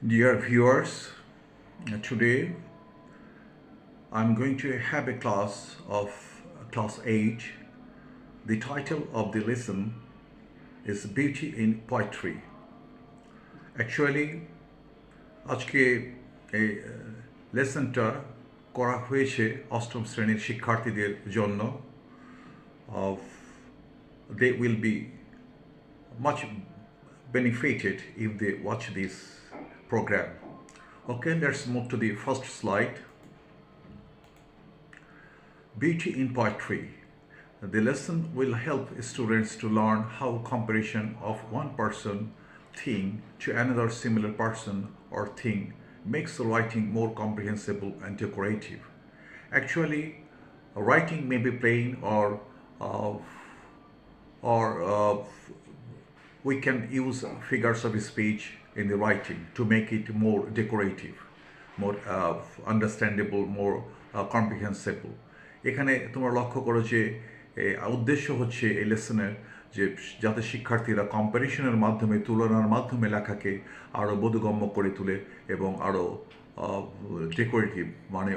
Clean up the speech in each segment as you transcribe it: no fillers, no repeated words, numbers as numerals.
Dear viewers, today I'm going to have a class of class 8. The title of the lesson is Beauty in Poetry. Actually, আজকে এই লেসনটা করা হয়েছে অষ্টম শ্রেণীর শিক্ষার্থীদের জন্য. of They will be much benefited if they watch this program. Okay, let's move to the first slide. Beauty in poetry. The lesson will help students to learn how comparison of one person, thing to another similar person or thing makes writing more comprehensible and decorative. Actually, writing may be plain uh, or we can use figures of speech in the writing to make it more decorative, more understandable, more comprehensible. এখানে তোমরা লক্ষ্য করো যে উদ্দেশ্য হচ্ছে এই লেসনের যে যাতে শিক্ষার্থীরা কম্পারিশনের মাধ্যমে, তুলনার মাধ্যমে লেখাকে আরও বোধগম্য করে তোলে এবং আরও ডেকোরেটিভ মানে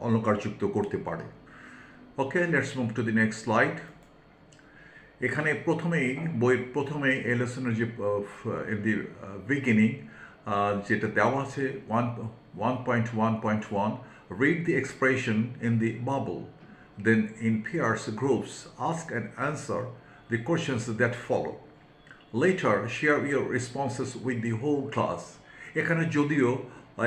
অলঙ্কারযুক্ত করতে পারে. Okay, let's move to the next slide. এখানে বইয়ের প্রথমেই এই লেসনের যে ইন দি বিগিনিং যেটা দেওয়া আছে 1.1.1, read the expression in the bubble, then in pairs groups ask and answer the questions that follow. Later share your responses with the whole class. এখানে যদিও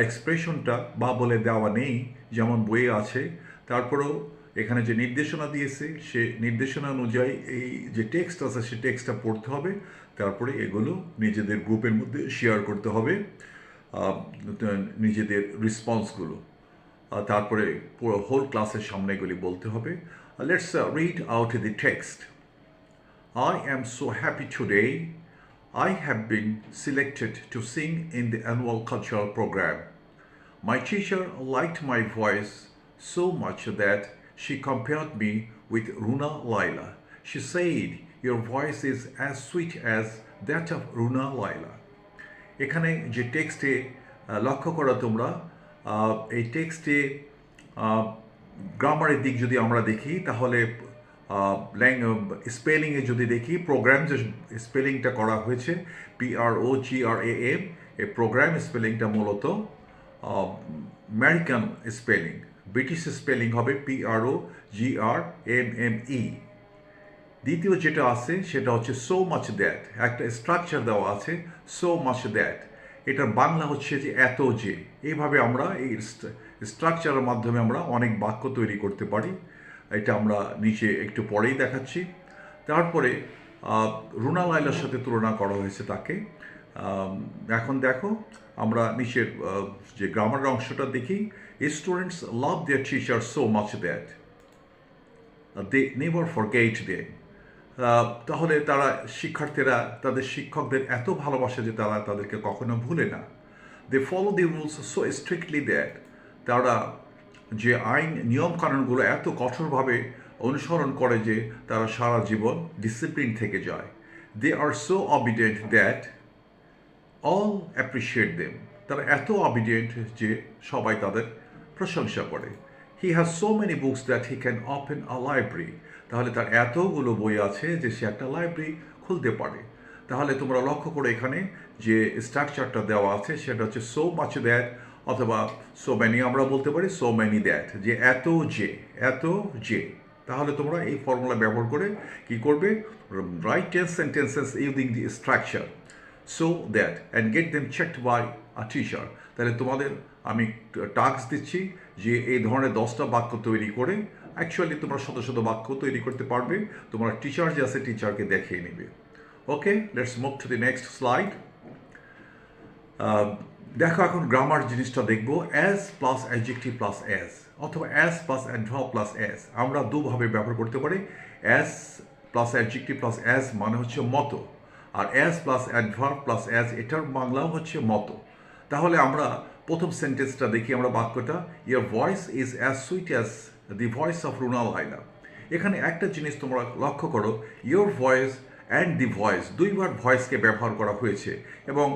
এক্সপ্রেশনটা বাবলে দেওয়া নেই যেমন বইয়ে আছে, তারপরেও এখানে যে নির্দেশনা দিয়েছে সে নির্দেশনা অনুযায়ী এই যে টেক্সট আছে সে টেক্সটটা পড়তে হবে, তারপরে এগুলো নিজেদের গ্রুপের মধ্যে শেয়ার করতে হবে নিজেদের রেসপন্সগুলো, তারপরে পুরো হোল ক্লাসের সামনে এগুলি বলতে হবে. Let's read out the text. I am so happy today. I have been selected to sing in the annual cultural program. My teacher liked my voice so much that she compared me with Runa Laila. She said, your voice is as sweet as that of Runa Laila. এখানে যে টেক্সটে লক্ষ্য করো তোমরা, এই টেক্সটে গ্রামারের দিক যদি আমরা দেখি তাহলে স্পেলিংয়ে যদি দেখি, প্রোগ্রাম যে স্পেলিংটা করা হয়েছে PROGRAM, এই প্রোগ্রাম স্পেলিংটা মূলত আমেরিকান স্পেলিং, ব্রিটিশ স্পেলিং হবে PROGRMME. দ্বিতীয় যেটা আছে সেটা হচ্ছে সো মাচ দ্যাট, একটা স্ট্রাকচার দেওয়া আছে সো মাচ দ্যাট, এটার বাংলা হচ্ছে যে এত যে. এইভাবে আমরা এই স্ট্রাকচারের মাধ্যমে আমরা অনেক বাক্য তৈরি করতে পারি. এটা আমরা নিচে একটু পরেই দেখাচ্ছি. তারপরে রুনা লাইলার সাথে তুলনা করা হয়েছে তাকে. এখন দেখো আমরা নিচের যে গ্রামারের অংশটা দেখি. Students love their teacher so much that they never forget them. তাহলে তারা শিক্ষার্থীরা তাদের শিক্ষকদের এত ভালোবাসে যে তারা তাদেরকে কখনো ভুলে না. They follow the rules so strictly that, তারা যে আইন নিয়মকানুনগুলো এত কঠোরভাবে অনুসরণ করে যে তারা সারা জীবন ডিসিপ্লিন থেকে যায়. They are so obedient that all appreciate them, তারা এত অবিডেন্ট যে সবাই তাদের প্রশংসা করে. He has so many books that he can open a library, তাহলে তার এতগুলো বই আছে যে সে একটা লাইব্রেরি খুলতে পারে. তাহলে তোমরা লক্ষ্য করে এখানে যে স্ট্রাকচারটা দেওয়া আছে সেটা হচ্ছে সো মাচ দ্যাট, অথবা সো মেনি আমরা বলতে পারি সো মেনি দ্যাট, যে এত যে. তাহলে তোমরা এই ফর্মুলা ব্যবহার করে কি করবে, write 10 sentences using the structure so that and get them checked by a teacher. তাহলে তোমাদের আমি টাস্ক দিচ্ছি যে এই ধরনের 10টা বাক্য তৈরি করে, অ্যাকচুয়ালি তোমরা শত বাক্য তৈরি করতে পারবে, তোমার টিচার যে আছে টিচারকে দেখিয়ে নেবে. Okay, let's move to the next slide. দেখো এখন গ্রামার জিনিসটা দেখবো. As plus adjective plus as, অথবা as plus adverb plus as, আমরা দুভাবে ব্যবহার করতে পারি. As plus adjective plus as মানে হচ্ছে মতো, আর as plus adverb plus as এটার বাংলাও হচ্ছে মতো. তাহলে আমরা প্রথম সেন্টেন্সটা দেখি, আমরা বাক্যটা your voice is as sweet as the voice of Runa Laila. এখানে একটা জিনিস তোমরা লক্ষ্য করো, your voice and the voice, দুইবার ভয়েসকে ব্যবহার করা হয়েছে এবং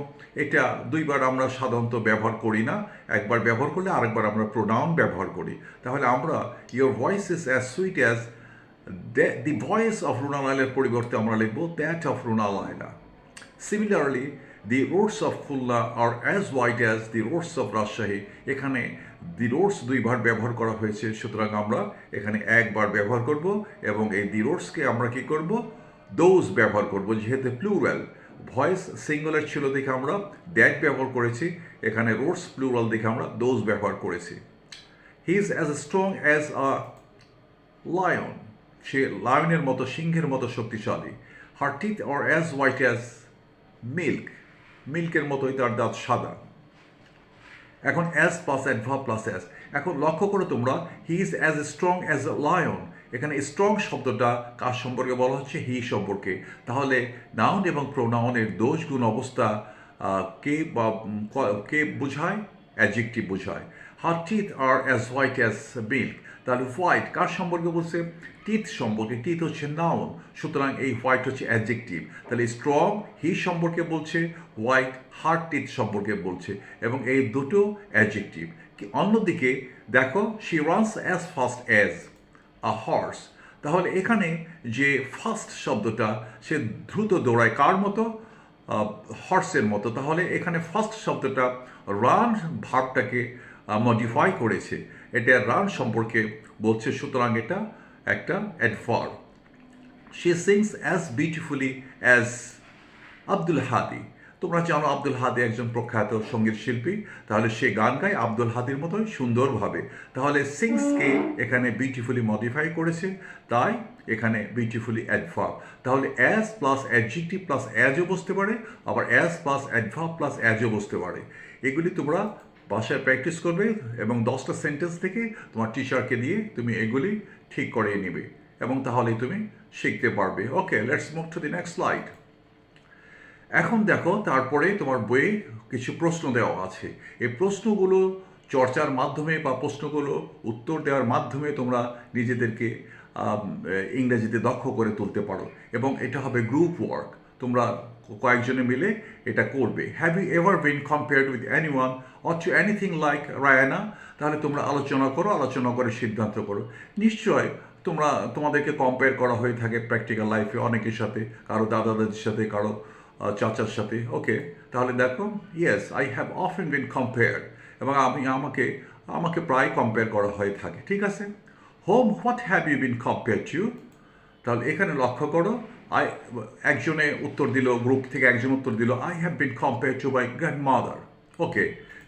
এটা দুইবার আমরা সাধারণত ব্যবহার করি না, একবার ব্যবহার করলে আরেকবার আমরা প্রোনাউন ব্যবহার করি। তাহলে আমরা your voice is as sweet as the voice of Runa লায়লার পরিবর্তে আমরা লিখব that of Runa Laila. Similarly the roads of Khulna are as white as the roads of Rajshahi, এখানে দি রোডস দুইবার ব্যবহার করা হয়েছে, সুতরাং আমরা এখানে একবার ব্যবহার করব এবং এই দি রোডসকে আমরা কি করব, দোজ ব্যবহার করব, যেহেতু প্লুরাল। ভয়েস সিঙ্গুলার ছিল দেখে আমরা দ্যাট ব্যবহার করেছি, এখানে রোডস প্লুরাল দেখে আমরা দোজ ব্যবহার করেছি। He is as strong as a lion, সে লায়নের মতো, সিংহের মতো শক্তিশালী। Her teeth are as white as milk, মিল্কের মতোই তার দাঁত সাদা। এখন as plus adverb plus as. এখন লক্ষ্য করো তোমরা, he is as strong as a lion, এখানে স্ট্রং শব্দটা কার সম্পর্কে বলা হচ্ছে, হি সম্পর্কে। তাহলে নাউন এবং প্রোনাউনের দোষ গুণ অবস্থা কে বা কে বোঝায়, অ্যাডজেক্টিভ বোঝায়। হার teeth are as white as milk, তাহলে হোয়াইট কার সম্পর্কে বলছে, টিথ সম্পর্কে, টিথ হচ্ছে নাউন, সুতরাং এই হোয়াইট হচ্ছে অ্যাডজেক্টিভ। তাহলে স্ট্রং হি সম্পর্কে বলছে, হোয়াইট হার টিথ সম্পর্কে বলছে, এবং এই দুটো অ্যাডজেক্টিভ। অন্যদিকে দেখো, she runs as fast as a horse, তাহলে এখানে যে ফাস্ট শব্দটা, সে দ্রুত দৌড়ায় কার মতো, হর্সের মতো। তাহলে এখানে ফার্স্ট শব্দটা রান ভার্বটাকে মডিফাই করেছে, এটা রান সম্পর্কে বলছে, সুতরাং এটা একটা adverb. She sings as beautifully as Abdul Hadi, তোমরা জানো আব্দুল হাদি একজন প্রখ্যাত সঙ্গীত শিল্পী, তাহলে সে গান গায় আব্দুল হাদির মতোই সুন্দরভাবে। তাহলে সিংসকে এখানে বিউটিফুলি মডিফাই করেছে, তাই এখানে বিউটিফুলি অ্যাডভার্ব। তাহলে অ্যাজ প্লাস অ্যাডজেক্টিভ প্লাস অ্যাজও বসতে পারে, আবার অ্যাজ প্লাস অ্যাডভার্ব প্লাস অ্যাজও বসতে পারে। এগুলি তোমরা বাসায় প্র্যাকটিস করবে এবং 10টা সেন্টেন্স থেকে তোমার টিচারকে দিয়ে তুমি এগুলি ঠিক করিয়ে নেবে এবং তাহলেই তুমি শিখতে পারবে। Okay, let's move to the next slide. এখন দেখো, তারপরে তোমার বইয়ে কিছু প্রশ্ন দেওয়া আছে। এই প্রশ্নগুলো চর্চার মাধ্যমে বা প্রশ্নগুলো উত্তর দেওয়ার মাধ্যমে তোমরা নিজেদেরকে ইংরেজিতে দক্ষ করে তুলতে পারো, এবং এটা হবে গ্রুপ ওয়ার্ক, তোমরা কয়েকজনে মিলে এটা করবে। Have you ever been compared with anyone or to anything like Rihanna, তাহলে তোমরা আলোচনা করো, আলোচনা করে সিদ্ধান্ত করো। নিশ্চয় তোমাদেরকে কম্পেয়ার করা হয়ে থাকে প্র্যাকটিক্যাল লাইফে অনেকের সাথে, কারো দাদা দাদির সাথে, কারো চাচার সাথে। ওকে, তাহলে দেখো, yes I have often been compared, এবং আমাকে প্রায় কম্পেয়ার করা হয়ে থাকে। ঠিক আছে, whom what have you been compare to, তাহলে এখানে লক্ষ্য করো, একজনে উত্তর দিল, গ্রুপ থেকে একজন উত্তর দিল I have been compare to my grandmother. Okay,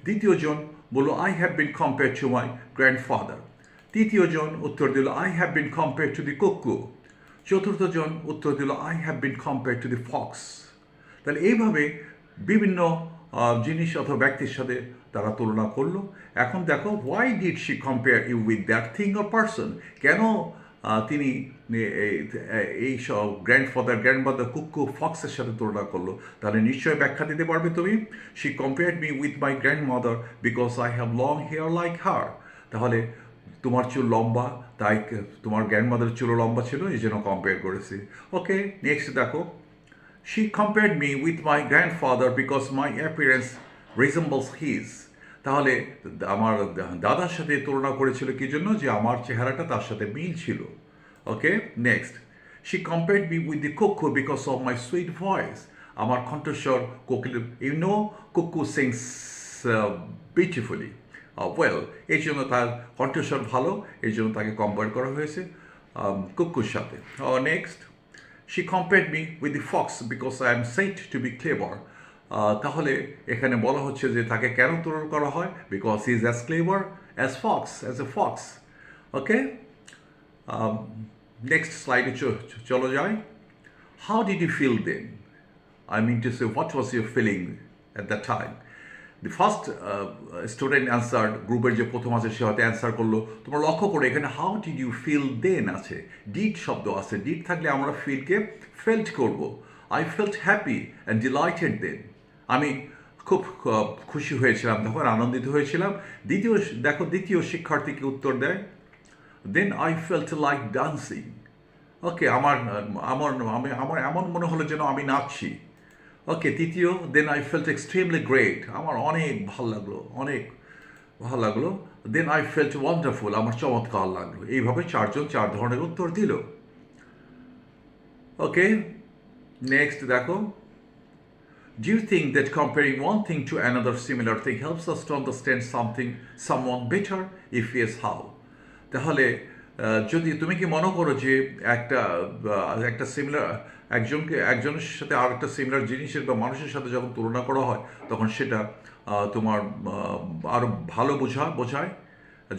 দ্বিতীয়জন বললো I have been compare to my grandfather. তৃতীয়জন উত্তর দিল I have been compare to the cuckoo. চতুর্থজন উত্তর দিল I have been compare to the fox. তাহলে এইভাবে বিভিন্ন জিনিস অথবা ব্যক্তির সাথে তারা তুলনা করলো। এখন দেখো, why did she compare you with that thing or person, কেন তিনি এই সব গ্র্যান্ডফাদার, গ্র্যান্ডমাদার, কুক্কু, ফক্সের সাথে তুলনা করলো। তাহলে নিশ্চয়ই ব্যাখ্যা দিতে পারবে তুমি। She compared me with my grandmother because I have long hair like her, তাহলে তোমার চুল লম্বা, তাই তোমার গ্র্যান্ডমাদারের চুলও লম্বা ছিল, এই জন্য কম্পেয়ার করেছি। ওকে, নেক্সট দেখো, she compared me with my grandfather because my appearance resembles his, তাহলে আমার দাদার সাথে তুলনা করেছিল কি জন্য, যে আমার চেহারাটা তার সাথে মিল ছিল। ওকে, next, she compared me with the cuckoo because of my sweet voice, আমার কণ্ঠস্বর কোকিল, you know cuckoo sings beautifully, well, এই জন্য তার কণ্ঠস্বর ভালো, এই জন্য তাকে কম্পেয়ার করা হয়েছে কুকুর সাথে। Next, she compared me with the fox because I am said to be clever, তাহলে এখানে বলা হচ্ছে যে তাকে কেন তুলনা করা হয়, because he is as clever as a fox. Okay, next স্লাইডে চলো যাই। How did you feel then, I mean to say what was your feeling at that time. The first student answer, গ্রুপের যে প্রথম আছে সে হয়তো অ্যান্সার করলো। তোমরা লক্ষ্য করে এখানে how did you feel then আছে, ডিড শব্দ আছে, ডিড থাকলে আমরা ফিলকে ফেল্ট করব। I felt happy and delighted then, আমি খুব খুশি হয়েছিলাম, তখন আনন্দিত হয়েছিলাম। দ্বিতীয় শিক্ষার্থীকে উত্তর দেয়, then I felt like dancing, okay, আমার এমন মনে হলো যেন আমি নাচছি। ওকে, তৃতীয়, then I felt extremely great, আমার অনেক ভাল লাগলো, অনেক ভালো লাগলো। দেন আই ফেল্ট ওয়ান্ডারফুল, আমার চমৎকার লাগলো। এইভাবে চারজন চার ধরনের উত্তর দিল। ওকে, নেক্সট দেখো, do you think that comparing one thing to another similar thing helps us to understand someone better? If yes, how? তাহলে যদি তুমি কি মনে করো যে একটা সিমিলার একজনের সাথে আর একটা সিমিলার জিনিসের বা মানুষের সাথে যখন তুলনা করা হয় তখন সেটা তোমার আরো ভালো বোঝায়?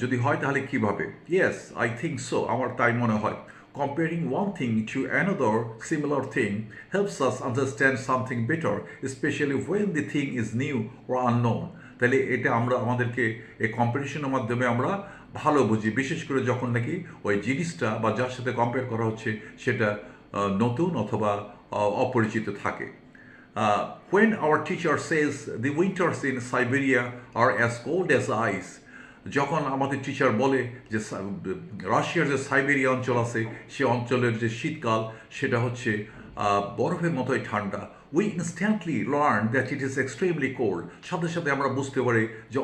যদি হয় তাহলে কিভাবে? ইয়েস, আই থিঙ্ক সো, আমার তাই মনে হয়। Comparing one thing to another similar thing helps us understand something better, especially when the thing is new or unknown. তাহলে এটা আমাদেরকে এই কম্পারিশনের মাধ্যমে আমরা ভালো বুঝি, বিশেষ করে যখন নাকি ওই জিনিসটা বা যার সাথে কম্পেয়ার করা হচ্ছে সেটা নতুন অথবা অপরিচিত থাকে। When our teacher says the winters in Siberia are as cold as ice, যখন আমাদের টিচার বলে যে রাশিয়ার যে সাইবেরিয়া অঞ্চল আছে সে অঞ্চলের যে শীতকাল সেটা হচ্ছে বরফের মতোই ঠান্ডা, we instantly learn that it is extremely cold, সাথে সাথে আমরা বুঝতে পারি যে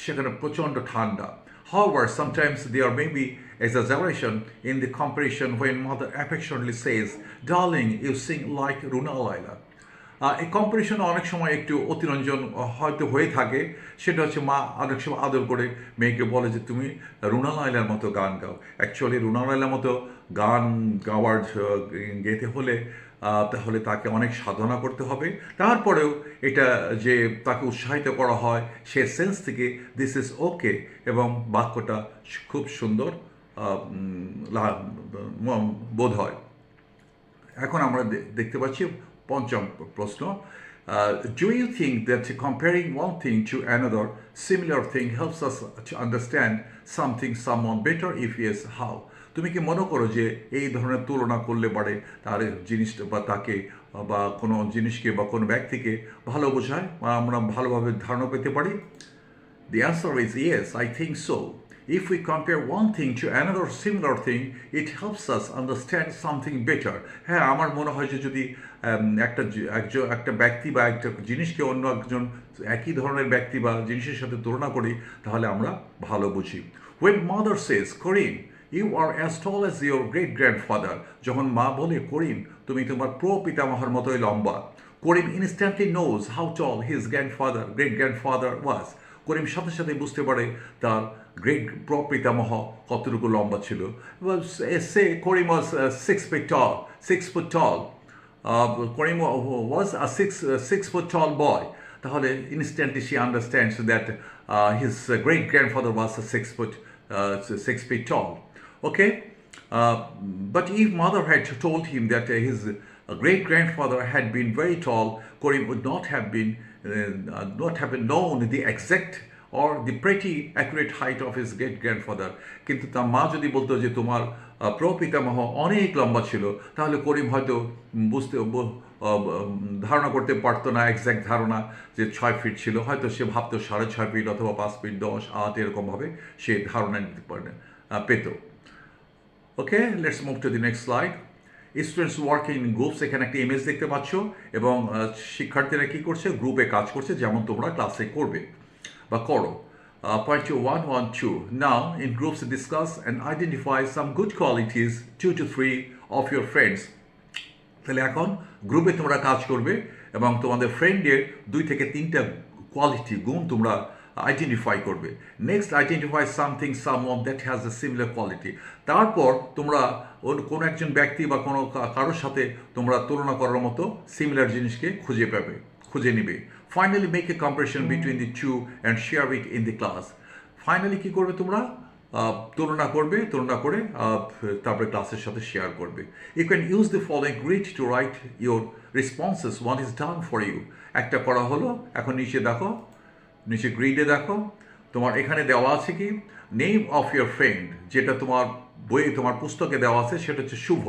সেখানে প্রচণ্ড ঠান্ডা। However, sometimes there may be exaggeration in the comparison when mother affectionately says, "Darling, you sing like Runa Laila." এই কম্পারিশনে অনেক সময় একটু অতিরঞ্জন হয়তো হয়ে থাকে। সেটা হচ্ছে মা অনেক সময় আদর করে মেয়েকে বলে যে তুমি রুনা লায়লার মতো গান গাও। অ্যাকচুয়ালি রুনা লায়লার মতো গান গেতে হলে তাহলে তাকে অনেক সাধনা করতে হবে। তারপরেও এটা যে তাকে উৎসাহিত করা হয় সে সেন্স থেকে দিস ইজ ওকে, এবং বাক্যটা খুব সুন্দর বোধ হয়। এখন আমরা দেখতে পাচ্ছি পঞ্চম প্রশ্ন, do you think that comparing one thing to another similar thing helps us to understand someone better? If yes, how? তুমি কি মনে করো যে এই ধরনের তুলনা করলে পারে তার জিনিসটা বা তাকে বা কোনো জিনিসকে বা কোনো ব্যক্তিকে ভালো বোঝায় বা আমরা ভালোভাবে ধারণা পেতে পারি? The answer is yes, I think so. If we compare one thing to another similar thing, it helps us understand something better. হ্যাঁ, আমার মনে হয় যে যদি একটা ব্যক্তি বা একটা জিনিসকে অন্য একজন একই ধরনের ব্যক্তি বা জিনিসের সাথে তুলনা করি তাহলে আমরা ভালো বুঝি। When mother says, "Karim, you are as tall as your great grandfather," যখন মা বলে করিম তুমি তোমার প্রপিতামহের মতোই লম্বা, করিম instantly knows how tall his great grandfather was. করিম সাথে সাথে বুঝতে পারে তার গ্রেট প্রপিতামহ কতটুকু লম্বা ছিল। সে করিম ওয়াজ 6 foot tall. Karim was a 6 foot tall boy. তাহলে instantly she understands that his great grandfather was a 6 feet tall. Okay, but if mother had told him that his great grandfather had been very tall, Karim would not have known the exact or the pretty accurate height of his great grandfather. কিন্তু তার মা যদি বলতো যে তোমার প্রপিতামহ অনেক লম্বা ছিল তাহলে করিম হয়তো ধারণা করতে পারতো না এক্স্যাক্ট ধারণা যে 6 ফিট ছিল, হয়তো সে ভাবতো 6.5 ফিট অথবা 5 ফিট 10, 8 এরকমভাবে সে ধারণা নিতে পেত। Okay, let's move to the next slide. Students working in groups, এখানে একটা ইমেজ দেখতে পাচ্ছ এবং শিক্ষার্থীরা কী করছে, গ্রুপে কাজ করছে যেমন তোমরা ক্লাসে করবে বা করো। Point 1.1.2. Now, in groups discuss and identify some good qualities 2 to 3 of your friends. তাহলে এখন গ্রুপে তোমরা কাজ করবে এবং তোমাদের ফ্রেন্ডের 2 থেকে 3টা কোয়ালিটি গুণ তোমরা আইডেন্টিফাই করবে। Next, identify someone that has a similar quality. তারপর তোমরা কোনো একজন ব্যক্তি বা কোনো কারোর সাথে তোমরা তুলনা করার মতো সিমিলার জিনিসকে খুঁজে নিবে। Finally make a comparison between the two and share it in the class. Finally কী করবে তোমরা, তুলনা করে তারপরে ক্লাসের সাথে শেয়ার করবে। You can use the following grid to write your responses what is done for you. একটা করা হলো, এখন নিচে গ্রিডে দেখো তোমার এখানে দেওয়া আছে কি নেম অফ ইউর ফ্রেন্ড, যেটা তোমার বইয়ে তোমার পুস্তকে দেওয়া আছে সেটা হচ্ছে Shuvo.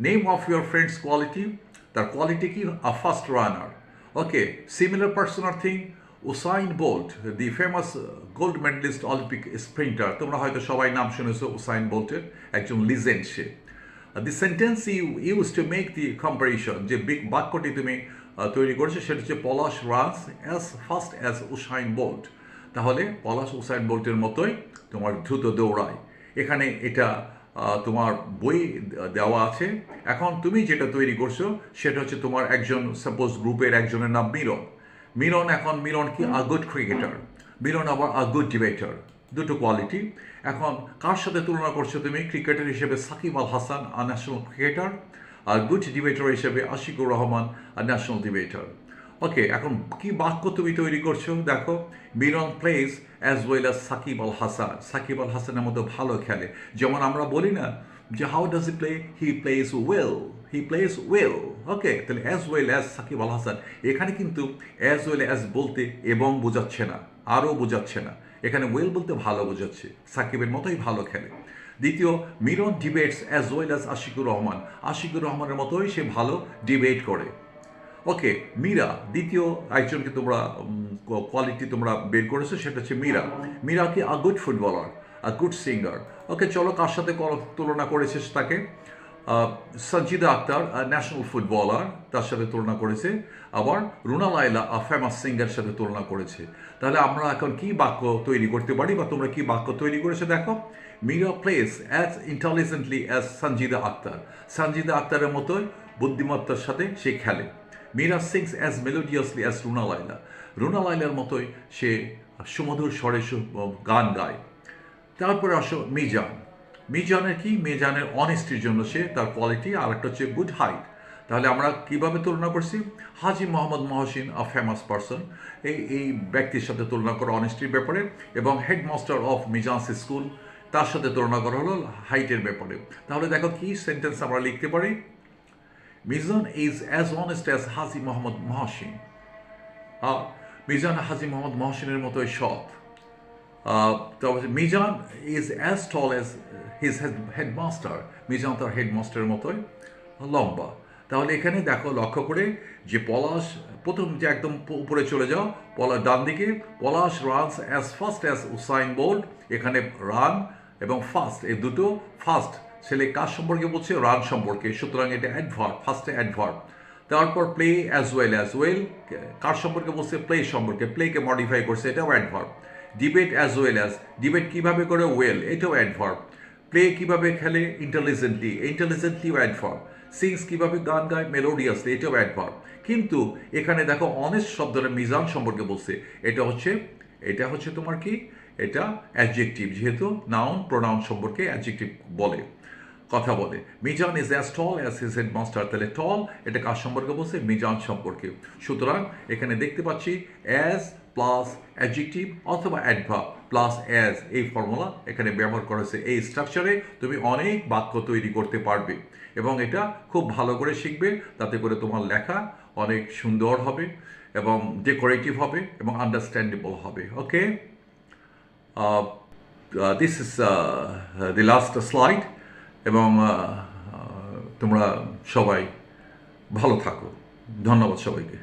Name of your friends quality, তার কোয়ালিটি কি, a fast runner. Okay, similar person or thing, Usain Bolt, the famous gold medalist Olympic sprinter, তোমরা হয়তো সবাই নাম শুনেছো উসাইন বোল্টের, একজন লিজেন্ড সে। The sentence you use to make the comparison, যে বাক্যটি তুমি তৈরি করেছো সেটা হচ্ছে Palash runs as fast as Usain Bolt. তাহলে পলাশ উসাইন বোল্টের মতোই তোমার দ্রুত দৌড়ায়। এখানে এটা তোমার বই দেওয়া আছে। এখন তুমি যেটা তৈরি করছো সেটা হচ্ছে তোমার একজন সাপোজ গ্রুপের একজনের নাম মিলন। মিলন কি আ গুড ক্রিকেটার, মিলন আবার আ গুড ডিবেটার, দুটো কোয়ালিটি। এখন কার সাথে তুলনা করছো তুমি? ক্রিকেটার হিসেবে Shakib Al Hasan, a national cricketer, আর গুড ডিবেটার হিসেবে Ashikur Rahman, a national debater. Okay, এখন কি বাক্য তুমি তৈরি করছো দেখো। Milon plays as well as Shakib Al Hasan, Shakib Al হাসানের মতো ভালো খেলে। যেমন আমরা বলি না যে how does he play, he plays well, he plays well. Okay, তাহলে as well as Shakib Al Hasan, এখানে কিন্তু অ্যাজ ওয়েল অ্যাজ বলতে এবং বোঝাচ্ছে না, আরও বোঝাচ্ছে না, এখানে ওয়েল বলতে ভালো বোঝাচ্ছে, সাকিবের মতোই ভালো খেলে। দ্বিতীয়, Milon debates as well as Ashikur Rahman, Ashikur রহমানের মতোই সে ভালো ডিবেট করে। ওকে, মীরা দ্বিতীয় একজনকে তোমরা কোয়ালিটি তোমরা বের করেছো, সেটা হচ্ছে মীরা কি a good footballer, a good singer. Okay, চলো কার সাথে তুলনা করেছিস তাকে? সঞ্জিদা আক্তার ন্যাশনাল ফুটবলার, তার সাথে তুলনা করেছে। আবার রুনা লায়লা ফেমাস সিঙ্গার সাথে তুলনা করেছে। তাহলে আমরা এখন কি বাক্য তৈরি করতে পারি, বা তোমরা কি বাক্য তৈরি করেছো দেখো। Meera plays as intelligently as Sanjida Akter, Sanjida আক্তারের মতোই বুদ্ধিমত্তার সাথে সে খেলে। Meera sings as melodiously as Runa লায়লার মতোই সে সুমধুর স্বরে গান গায়। তারপরে আসো মিজানের কি? মিজানের অনেস্টির জন্য সে তার কোয়ালিটি, আর একটা হচ্ছে গুড হাইট। তাহলে আমরা কিভাবে তুলনা করছি? Haji Mohammad Mohsin a famous person, এই ব্যক্তির সাথে তুলনা করা অনেস্টির ব্যাপারে, এবং হেডমাস্টার অফ মিজান্স স্কুল তার সাথে তুলনা করা হলো হাইটের ব্যাপারে। তাহলে দেখো কি সেন্টেন্স আমরা লিখতে পারি। Mizan is as honest as Haji Mohammad Mohsin, Mizan Haji Mohammad মহসিনের মতোই সৎ। তারপরে Mizan is as tall as his headmaster, Mizan তার হেডমাস্টারের মতোই লম্বা। তাহলে এখানে দেখো লক্ষ্য করে যে পলাশ, প্রথম যে একদম উপরে চলে যাও, ডান দিকে, Palash runs as fast as Usain Bolt. এখানে রান এবং ফাস্ট, এই দুটো ফাস্ট ছেলে কার সম্পর্কে বলছে? রান সম্পর্কে, সুতরাং এটা অ্যাডভার্ব, ফার্স্টে অ্যাডভার্ব। তারপর প্লে অ্যাজ ওয়েল কার সম্পর্কে বলছে? প্লে সম্পর্কে, প্লেকে মডিফাই করছে, এটাও adverb. Debate as well as, debate কীভাবে করে? ওয়েল, এটাও অ্যাডভার্ব। প্লে কীভাবে খেলে? ইন্টেলিজেন্টলিও অ্যাডভার্ব। সিংস কীভাবে গান গায়? মেলোডিয়াসলি, এটাও অ্যাডভার্ব। কিন্তু এখানে দেখো অনেস্ট শব্দটা মিজান সম্পর্কে বলছে, এটা হচ্ছে তোমার কি? এটা অ্যাডজেক্টিভ, যেহেতু নাউন প্রোনাউন সম্পর্কে অ্যাডজেক্টিভ কথা বলে। Mizan is as tall as his headmaster, তাহলে টল এটা কার সম্পর্কে বলছে? মিজান সম্পর্কে। সুতরাং এখানে দেখতে পাচ্ছি অ্যাজ প্লাস অ্যাডজেক্টিভ অথবা অ্যাডভার্ব প্লাস অ্যাজ, এই ফর্মুলা এখানে ব্যবহার করা হয়েছে। এই স্ট্রাকচারে তুমি অনেক বাক্য তৈরি করতে পারবে, এবং এটা খুব ভালো করে শিখবে, তাতে করে তোমার লেখা অনেক সুন্দর হবে এবং ডেকোরেটিভ হবে এবং আন্ডারস্ট্যান্ডেবল হবে। Okay, this is the last slide, এবং তোমরা সবাই ভালো থাকো। ধন্যবাদ সবাইকে।